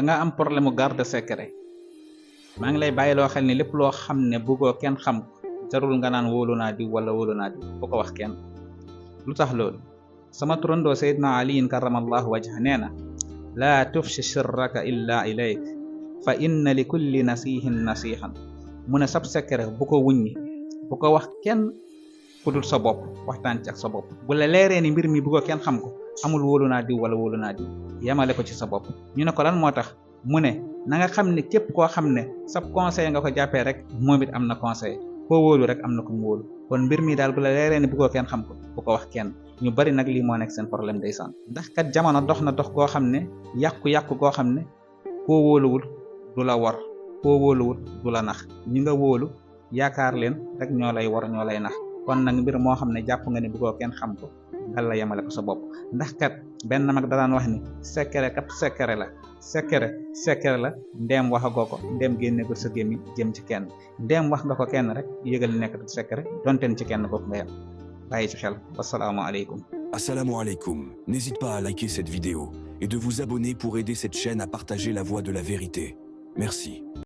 da nga am problème mu garde secret maa ngi lay bàyyiloo xel ni lépp loo xam ne bëggoo kenn xam ko jarul nga naan wóolu naa diw wala wóolu naa diw bu ko wax kenn. lu tax loolu sama turandoo Seydina aliyin karamallahu wajha nee na laa tufshi sirraka illa ilayk fa inna li kulli nasihin nasihan mu ne sab secret bu ko wuññi bu ko wax kenn ku dul sa bopp waxtaan ci ak sa bopp bu la leeree ni mbir mi bëggoo kenn xam ko amul wóolu naa diw wala wóolu naa diw yemale ko ci sa bopp. ñu ne ko lan moo tax mu ne na nga xam ne képp koo xam ne sab conseil nga ko jàppee rek moom it am na conseil koo wóolu rek am na ko mu wóolu kon mbir mi daal bu la leeree ni bëggoo kenn xam ko bu ko wax kenn. ñu bari nag lii moo nekk seen problème ndeysaan ndax kat jamono dox na dox goo xam ne yàqu-yàqu goo xam ne koo wóoluwul du la war koo wóoluwul du la nax ñi nga wóolu yaakaar leen rek ñoo lay war ñoo lay nax kon nag mbir moo xam ne jàpp nga ne bëggoo kenn xam ko dal la yemale ko sa bopp ndax kat benn mag da daan wax ni secret kat secret la secret la ndeem waxagoo ko ndeem génne ko sa gémmiñ jëm ci kenn ndeem wax nga ko kenn rek yëgal nekk secret donteen ci kenn bopp nga yem bàyyi ci xel. Assalamu alaikum. Assalamu alaikum. N'hésite pas à liker cette vidéo et de vous abonner pour aider cette chaîne à partager la voie de la vérité. Merci.